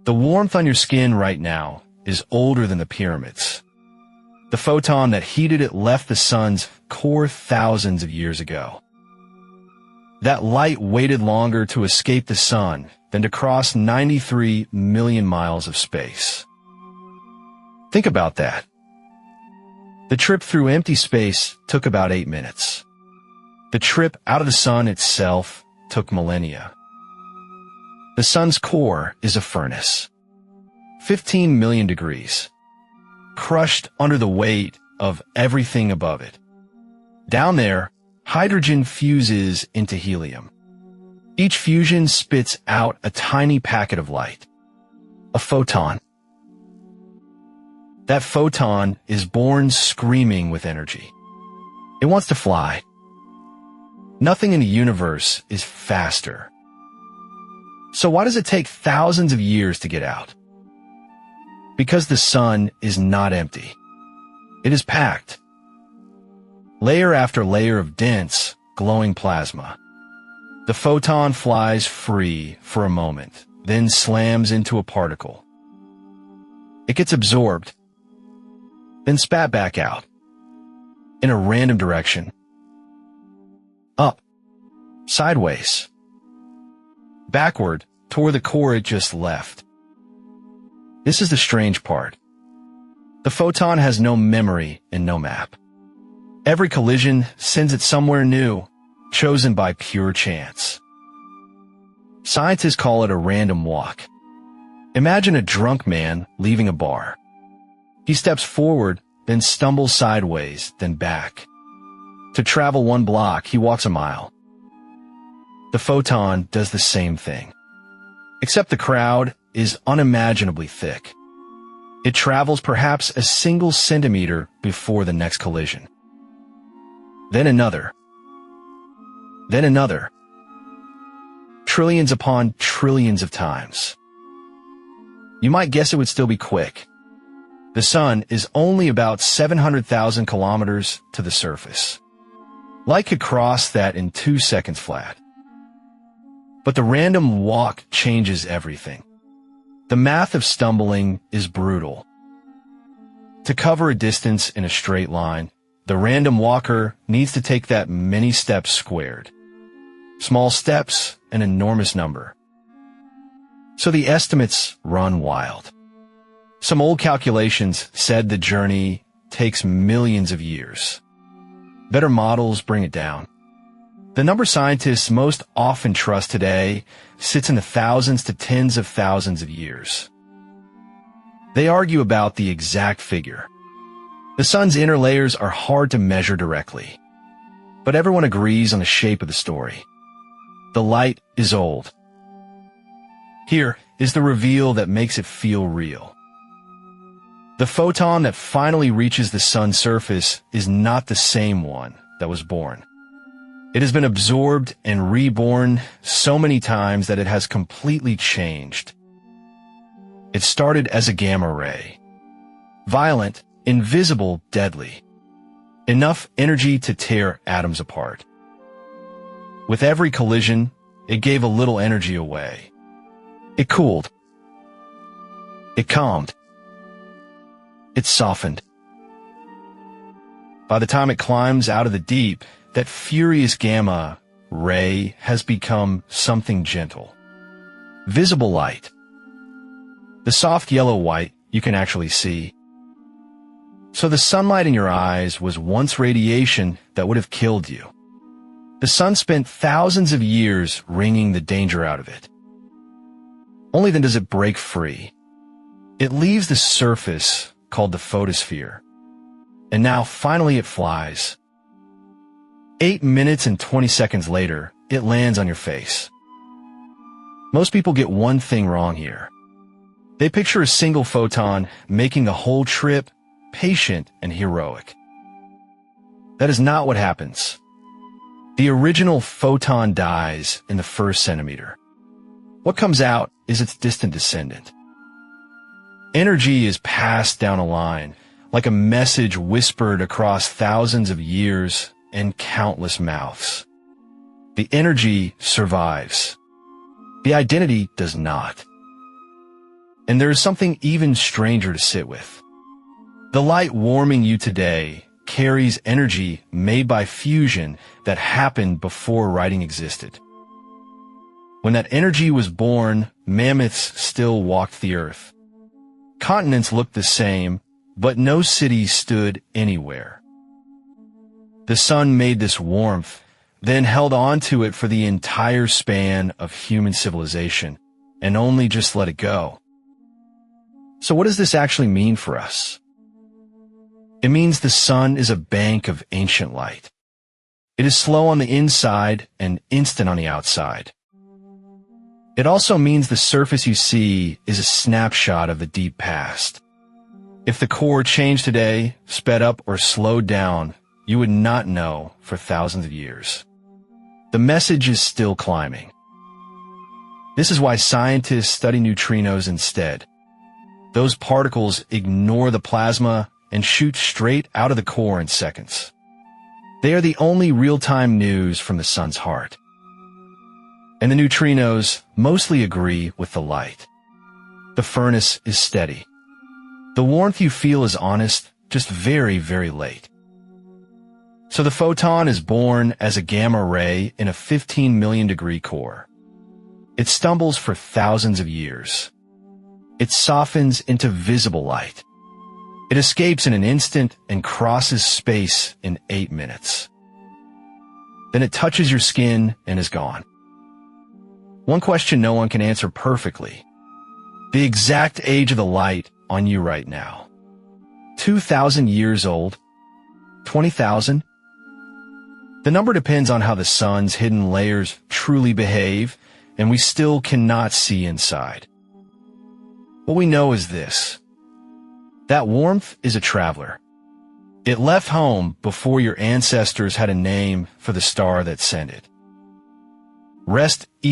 The warmth on your skin right now is older than the pyramids. The photon that heated it left the sun's core thousands of years ago. That light waited longer to escape the sun than to cross 93 million miles of space. Think about that. The trip through empty space took about 8 minutes. The trip out of the sun itself took millennia. The sun's core is a furnace. 15 million degrees. Crushed under the weight of everything above it. Down there, hydrogen fuses into helium. Each fusion spits out a tiny packet of light. A photon. That photon is born screaming with energy. It wants to fly. Nothing in the universe is faster. So why does it take thousands of years to get out? Because the sun is not empty. It is packed. Layer after layer of dense, glowing plasma. The photon flies free for a moment, then slams into a particle. It gets absorbed, then spat back out, in a random direction. Up, sideways, backward, toward the core it just left. This is the strange part. The photon has no memory and no map. Every collision sends it somewhere new, chosen by pure chance. Scientists call it a random walk. Imagine a drunk man leaving a bar. He steps forward, then stumbles sideways, then back. To travel 1 block, he walks a mile. The photon does the same thing. Except the crowd is unimaginably thick. It travels perhaps a single centimeter before the next collision. Then another. Then another. Trillions upon trillions of times. You might guess it would still be quick. The sun is only about 700,000 kilometers to the surface. Light could cross that in 2 seconds flat. But the random walk changes everything. The math of stumbling is brutal. To cover a distance in a straight line, the random walker needs to take that many steps squared. Small steps, an enormous number. So the estimates run wild. Some old calculations said the journey takes millions of years. Better models bring it down. The number scientists most often trust today sits in the thousands to tens of thousands of years. They argue about the exact figure. The sun's inner layers are hard to measure directly, but everyone agrees on the shape of the story. The light is old. Here is the reveal that makes it feel real. The photon that finally reaches the sun's surface is not the same one that was born. It has been absorbed and reborn so many times that it has completely changed. It started as a gamma ray. Violent, invisible, deadly. Enough energy to tear atoms apart. With every collision, it gave a little energy away. It cooled. It calmed. It softened. By the time it climbs out of the deep, that furious gamma ray has become something gentle. Visible light. The soft yellow-white you can actually see. So the sunlight in your eyes was once radiation that would have killed you. The sun spent thousands of years wringing the danger out of it. Only then does it break free. It leaves the surface called the photosphere. And now finally it flies. 8 minutes and 20 seconds later, it lands on your face. Most people get one thing wrong here. They picture a single photon making the whole trip patient and heroic. That is not what happens. The original photon dies in the first centimeter. What comes out is its distant descendant. Energy is passed down a line, like a message whispered across thousands of years and countless mouths. The energy survives. The identity does not. And there is something even stranger to sit with. The light warming you today carries energy made by fusion that happened before writing existed. When that energy was born, mammoths still walked the earth. Continents looked the same, but no city stood anywhere. The sun made this warmth, then held on to it for the entire span of human civilization, and only just let it go. So what does this actually mean for us? It means the sun is a bank of ancient light. It is slow on the inside and instant on the outside. It also means the surface you see is a snapshot of the deep past. If the core changed today, sped up or slowed down, you would not know for thousands of years. The message is still climbing. This is why scientists study neutrinos instead. Those particles ignore the plasma and shoot straight out of the core in seconds. They are the only real-time news from the sun's heart. And the neutrinos mostly agree with the light. The furnace is steady. The warmth you feel is honest, just very, very late. So the photon is born as a gamma ray in a 15 million degree core. It stumbles for thousands of years. It softens into visible light. It escapes in an instant and crosses space in 8 minutes. Then it touches your skin and is gone. One question no one can answer perfectly: the exact age of the light on you right now. 2,000 years old? 20,000? The number depends on how the sun's hidden layers truly behave, and we still cannot see inside. What we know is this: that warmth is a traveler. It left home before your ancestors had a name for the star that sent it. Rest easy.